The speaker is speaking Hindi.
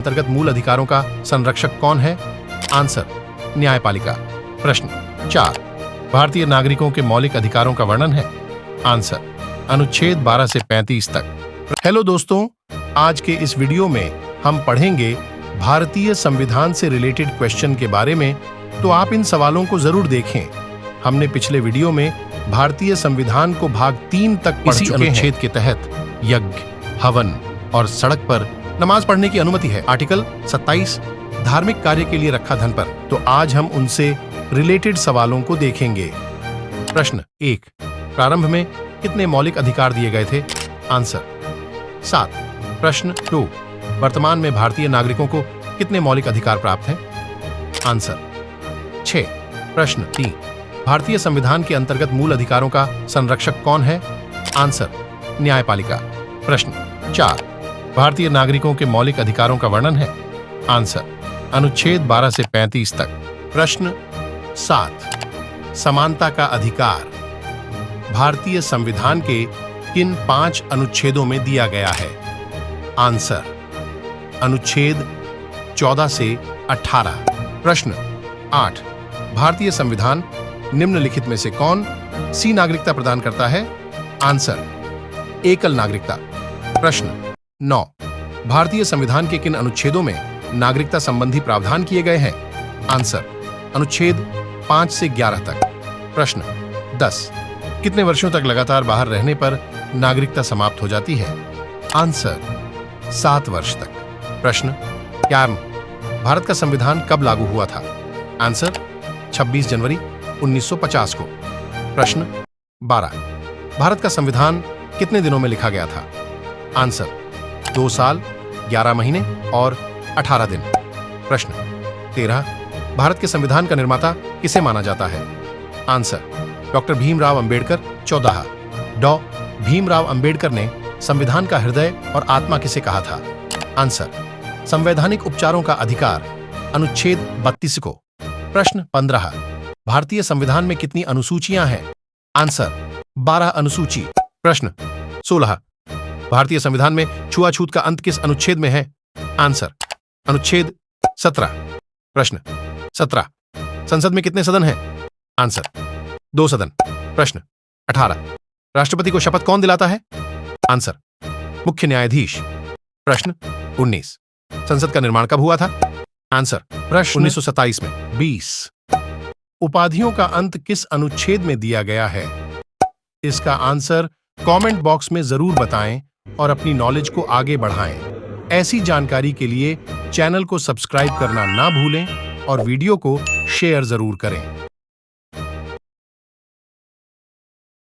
अंतर्गत मूल अधिकारों का संरक्षक कौन है? आंसर, न्यायपालिका। प्रश्न 4, भारतीय नागरिकों के मौलिक अधिकारों का वर्णन है? आंसर, अनुच्छेद 12 से 35 तक। हेलो दोस्तों, आज के इस वीडियो में हम पढ़ेंगे भारतीय संविधान से रिलेटेड क्वेश्चन के बारे में, तो आप इन सवालों को जरूर देखें। हमने पिछले वीडियो में भारतीय संविधान को भाग 3 तक पढ़ चुके हैं। अनुच्छेद के तहत यज्ञ, हवन और सड़क पर नमाज पढ़ने की अनुमति है। आर्टिकल 27, धार्मिक कार्य के लिए रखा धन पर। तो आज हम उनसे रिलेटेड सवालों को देखेंगे। प्रश्न 1, प्रारंभ में कितने मौलिक अधिकार दिए गए थे? आंसर, 7। प्रश्न 2, वर्तमान में भारतीय नागरिकों को कितने मौलिक अधिकार प्राप्त हैं? आंसर, 6। प्रश्न 3, भारतीय संविधान के अंतर्गत मूल अधिकारों का संरक्षक कौन है? आंसर, न्यायपालिका। प्रश्न 4, भारतीय नागरिकों के मौलिक अधिकारों का वर्णन है? आंसर, अनुच्छेद 12 से 35 तक। प्रश्न 7, समानता का अधिकार भारतीय संविधान के किन 5 अनुच्छेदों में दिया गया है? आंसर, अनुच्छेद 14 से 18। प्रश्न 8, भारतीय संविधान निम्नलिखित में से कौन सी नागरिकता प्रदान करता है? आंसर, एकल नागरिकता। प्रश्न 9, भारतीय संविधान के किन अनुच्छेदों में नागरिकता संबंधी प्रावधान किए गए हैं? आंसर, अनुच्छेद 5 से 11 तक। प्रश्न 10, कितने वर्षों तक लगातार बाहर रहने पर नागरिकता समाप्त हो जाती है? आंसर, 7 वर्ष तक। प्रश्न, क्या भारत का संविधान कब लागू हुआ था? आंसर, 26 जनवरी 1950 को। प्रश्न 12, भारत का संविधान कितने दिनों में लिखा गया था? आंसर, 2 साल, 11 महीने और 18 दिन। प्रश्न 13, भारत के संविधान का निर्माता किसे माना जाता है? Answer, doctor Bhimrao Ambedkar. 14, डॉ. भीमराव अंबेडकर ने संविधान का हृदय और आत्मा किसे कहा था? आंसर, संवैधानिक उपचारों का अधिकार, अनुच्छेद 32 को। प्रश्न 15, भारतीय संविधान में कितनी अनुसूचियां हैं? आंसर, 12 अनुसूची। प्रश्न 16, भारतीय संविधान में छुआछूत का अंत किस अनुच्छेद में है? आंसर, अनुच्छेद 17। प्रश्न 17, संसद में कितने सदन हैं? आंसर, 2 सदन। प्रश्न 18, राष्ट्रपति को शपथ कौन दिलाता है? आंसर, मुख्य न्यायाधीश। प्रश्न 19, संसद का निर्माण कब हुआ था? आंसर, प्रश्न 1927 में। 20, उपाधियों का अंत किस अनुच्छेद में दिया गया है? इसका आंसर कमेंट बॉक्स में जरूर बताएं और अपनी नॉलेज को आगे बढ़ाएं। ऐसी जानकारी के लिए चैनल को सब्सक्राइब करना ना भूलें और वीडियो को शेयर जरूर करें।